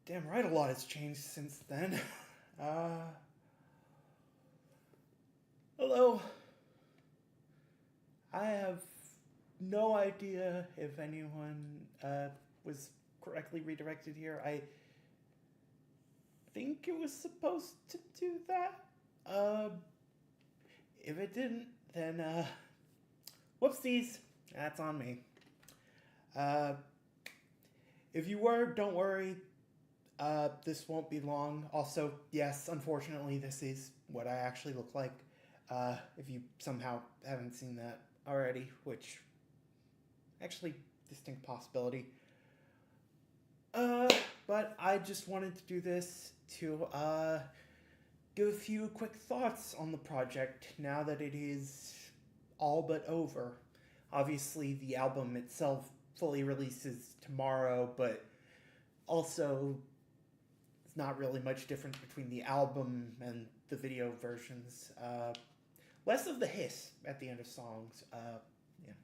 Damn right, a lot has changed since then. Uh, Hello. I have no idea if anyone was correctly redirected here. I think it was supposed to do that. Uh, if it didn't, then whoopsies. That's on me. Uh, if you were, don't worry. This won't be long. Also, yes, unfortunately, this is what I actually look like. If you somehow haven't seen that already, which actually distinct possibility. Uh, but I just wanted to do this to give a few quick thoughts on the project now that it is all but over. Obviously, the album itself fully releases tomorrow, but also it's not really much difference between the album and the video versions. Less of the hiss at the end of songs. Yeah.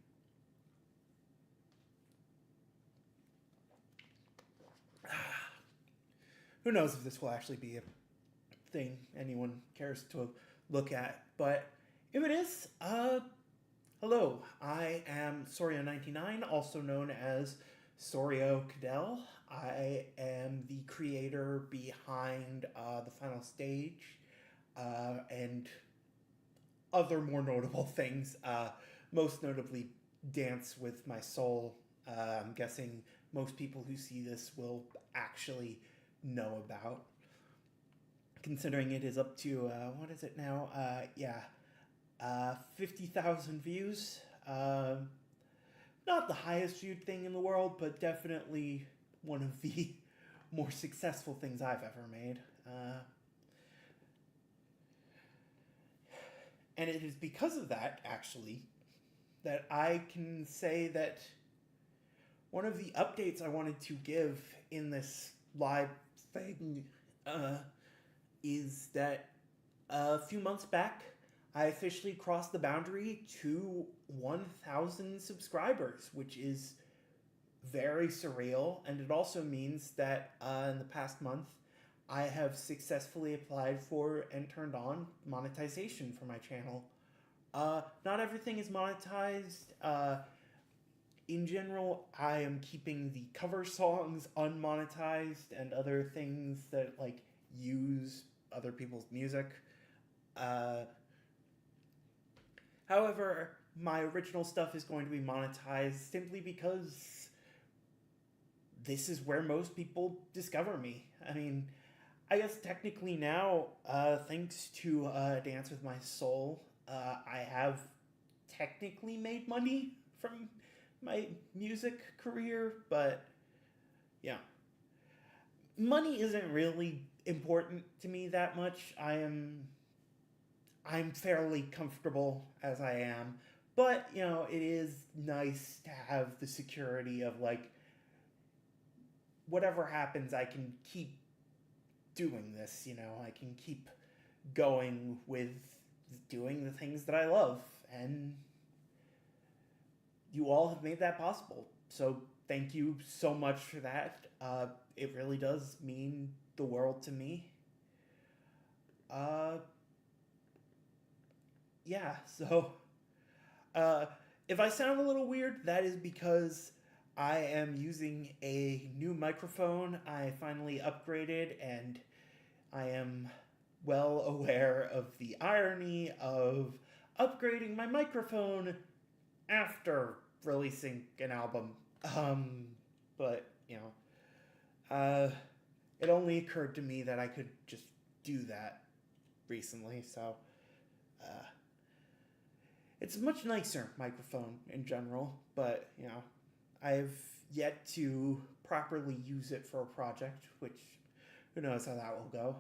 Who knows if this will actually be a thing anyone cares to look at? But if it is, hello. I am Sorio99, also known as Sorio Cadell. I am the creator behind the final stage and other more notable things. Most notably, Dance with My Soul. I'm guessing most people who see this will actually know about. Considering it is up to, what is it now? 50,000 views. Not the highest viewed thing in the world, but definitely one of the more successful things I've ever made. And it is because of that, actually, that I can say that one of the updates I wanted to give in this live thing is that a few months back, I officially crossed the boundary to 1,000 subscribers, which is very surreal. And it also means that in the past month, I have successfully applied for and turned on monetization for my channel. Not everything is monetized. In general, I am keeping the cover songs unmonetized and other things that like use other people's music. However, my original stuff is going to be monetized simply because this is where most people discover me. I mean, I guess technically now, thanks to Dance with My Soul, I have technically made money from my music career, but yeah. Money isn't really important to me that much. I'm fairly comfortable as I am, but you know, it is nice to have the security of like whatever happens, I can keep doing this, you know, I can keep going with doing the things that I love, and you all have made that possible. So thank you so much for that. It really does mean the world to me. Uh, yeah, so uh, if I sound a little weird, that is because I am using a new microphone. I finally upgraded, and I am well aware of the irony of upgrading my microphone after releasing an album. But, you know, it only occurred to me that I could just do that recently, so it's a much nicer microphone in general, but, you know, I've yet to properly use it for a project, which who knows how that will go.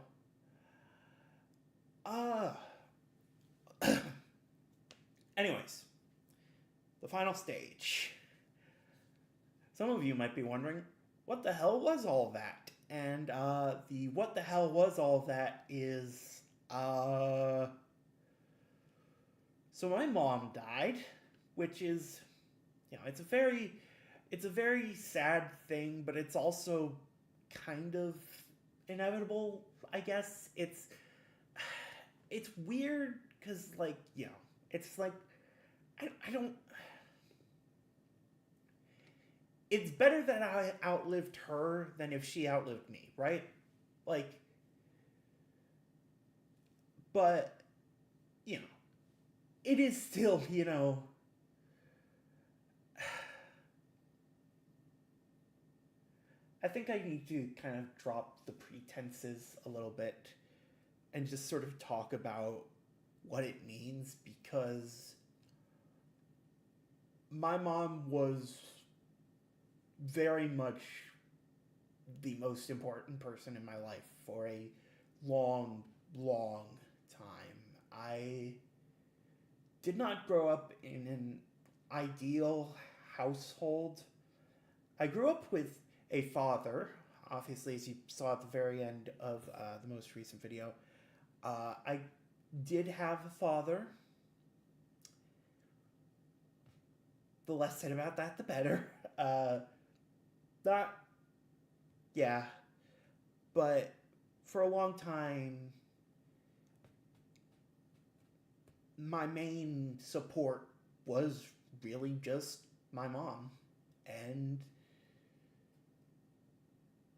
Anyways, the final stage. Some of you might be wondering, what the hell was all that? And the what the hell was all that is, so my mom died, which is, you know, it's a very sad thing, but it's also kind of inevitable, I guess. It's weird because, like, it's like, I don't. It's better that I outlived her than if she outlived me, right? Like, but, you know, it is still, I think I need to kind of drop the pretenses a little bit and just sort of talk about what it means, because my mom was very much the most important person in my life for a long, long time. I did not grow up in an ideal household. I grew up with a father, obviously, as you saw at the very end of the most recent video. I did have a father. The less said about that, the better. Not, yeah, but for a long time, my main support was really just my mom. And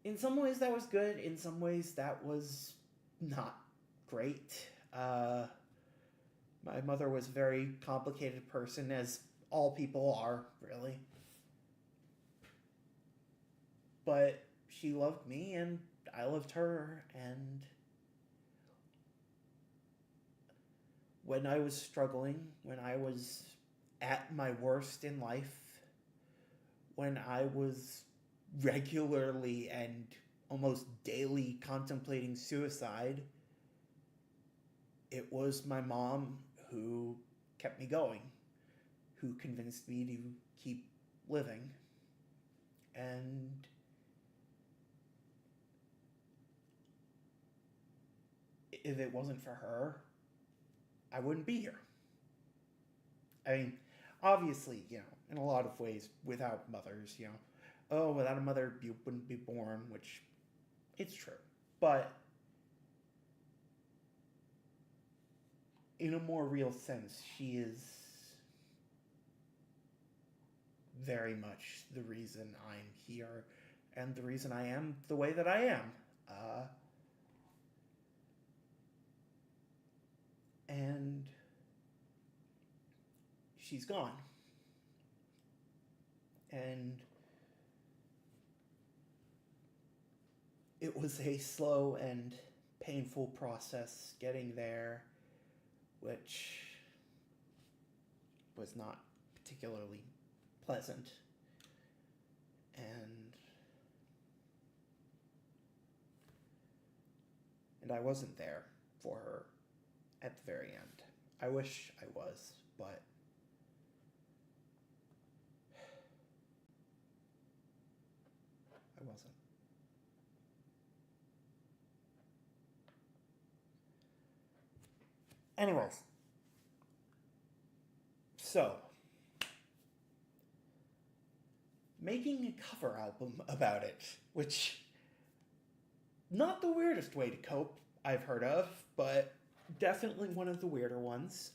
in some ways that was good, in some ways that was not great. My mother was a very complicated person, as all people are, really. But she loved me and I loved her, and when I was struggling, when I was at my worst in life, when I was regularly and almost daily contemplating suicide, it was my mom who kept me going, who convinced me to keep living. And if it wasn't for her, I wouldn't be here. I mean, obviously, in a lot of ways, without mothers, oh, without a mother, you wouldn't be born, which it's true. But in a more real sense, she is very much the reason I'm here and the reason I am the way that I am. And she's gone. And it was a slow and painful process getting there, which was not particularly pleasant. And I wasn't there for her at the very end. I wish I was, but I wasn't. Anyways, so making a cover album about it, which, not the weirdest way to cope I've heard of, but definitely one of the weirder ones.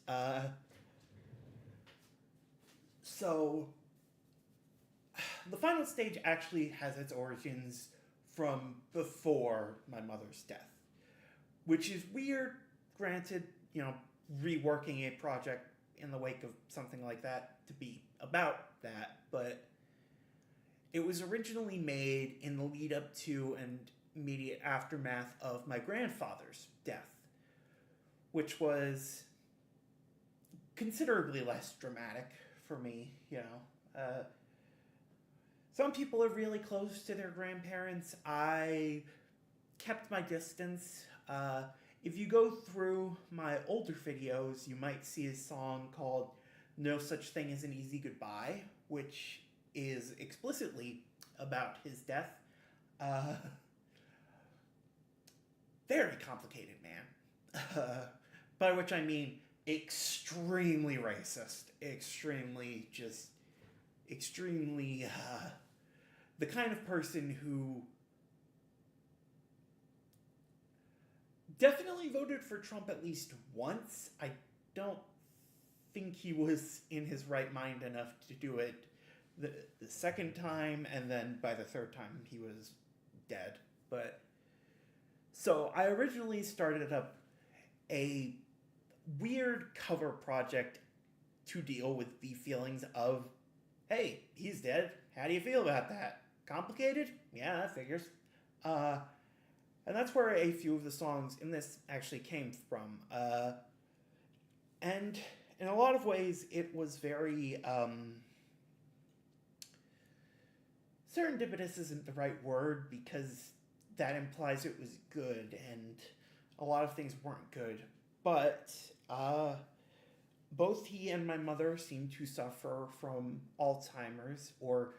So the final stage actually has its origins from before my mother's death, which is weird, granted, reworking a project in the wake of something like that to be about that, but it was originally made in the lead up to and immediate aftermath of my grandfather's death, which was considerably less dramatic for me, Some people are really close to their grandparents. I kept my distance. If you go through my older videos, you might see a song called No Such Thing as an Easy Goodbye, which is explicitly about his death. Very complicated man. By which I mean extremely racist, extremely the kind of person who definitely voted for Trump at least once. I don't think he was in his right mind enough to do it the second time, and then by the third time he was dead. But so I originally started up a weird cover project to deal with the feelings of, hey, he's dead. How do you feel about that? Complicated? Yeah, that figures. And that's where a few of the songs in this actually came from. And in a lot of ways, it was very serendipitous isn't the right word, because that implies it was good, and a lot of things weren't good. But both he and my mother seem to suffer from Alzheimer's or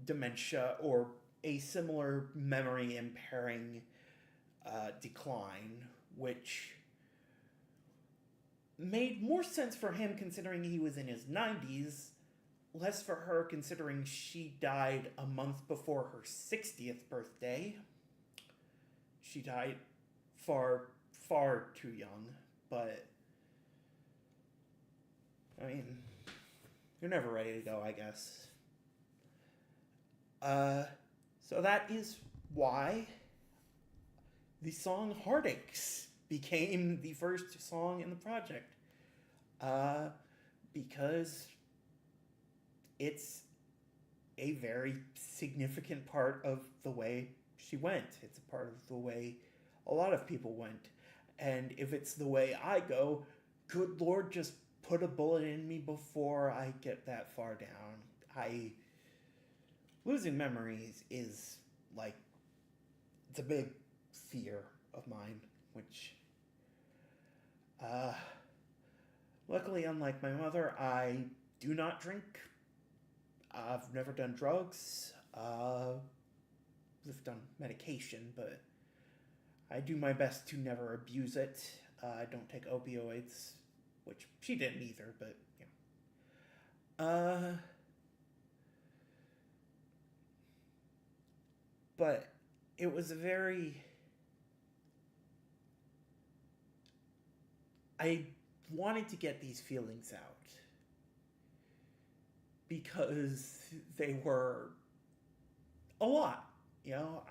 dementia or a similar memory impairing decline, which made more sense for him considering he was in his 90s, less for her considering she died a month before her 60th birthday. She died far, far too young, but I mean, you're never ready to go, I guess. So that is why the song Heartaches became the first song in the project. Because it's a very significant part of the way she went. It's a part of the way a lot of people went. And if it's the way I go, good Lord, just put a bullet in me before I get that far down. Losing memories is like, it's a big fear of mine, which, luckily, unlike my mother, I do not drink. I've never done drugs. I've done medication, but I do my best to never abuse it. I don't take opioids, which she didn't either, but, you know. But it was a very... I wanted to get these feelings out because they were a lot. You know,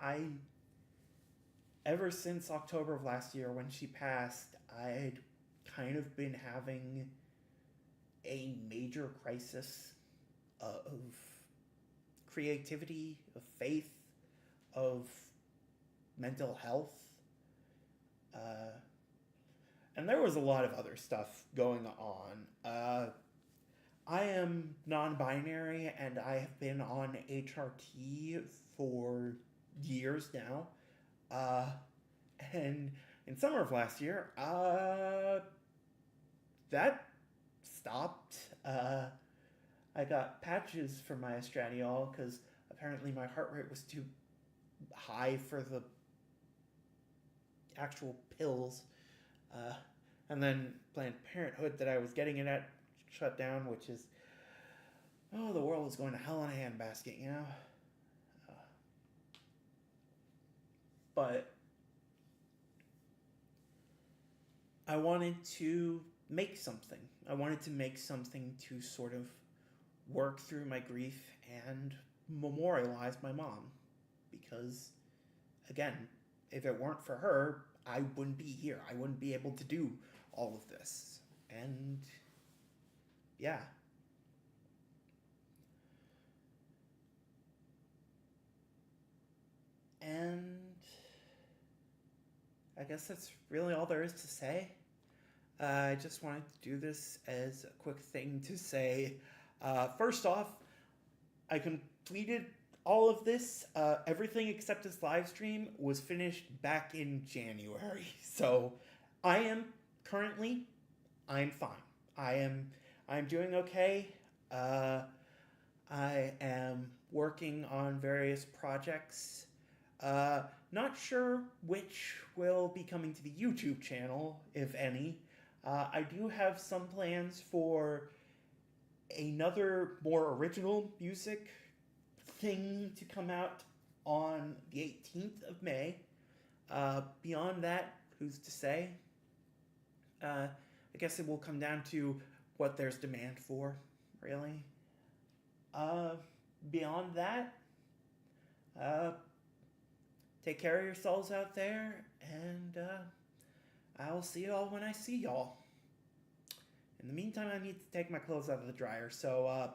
ever since October of last year when she passed, I'd kind of been having a major crisis of creativity, of faith, of mental health. And there was a lot of other stuff going on. I am non-binary, and I have been on HRT for years now. And in summer of last year, that stopped. I got patches for my estradiol because apparently my heart rate was too high for the actual pills. And then Planned Parenthood that I was getting it at shut down, which is, the world is going to hell in a handbasket, you know? But I wanted to make something. I wanted to make something to sort of work through my grief and memorialize my mom. Because, again, if it weren't for her, I wouldn't be here. I wouldn't be able to do all of this. And, yeah. And I guess that's really all there is to say. I just wanted to do this as a quick thing to say, first off, I completed all of this. Everything except this live stream was finished back in January. So I am currently, I'm fine. I'm doing okay. I am working on various projects. Not sure which will be coming to the YouTube channel, if any. I do have some plans for another more original music thing to come out on the 18th of May. Beyond that, Who's to say? I guess it will come down to what there's demand for, really. Uh, Beyond that, uh, take care of yourselves out there, and I will see y'all when I see y'all. In the meantime, I need to take my clothes out of the dryer, so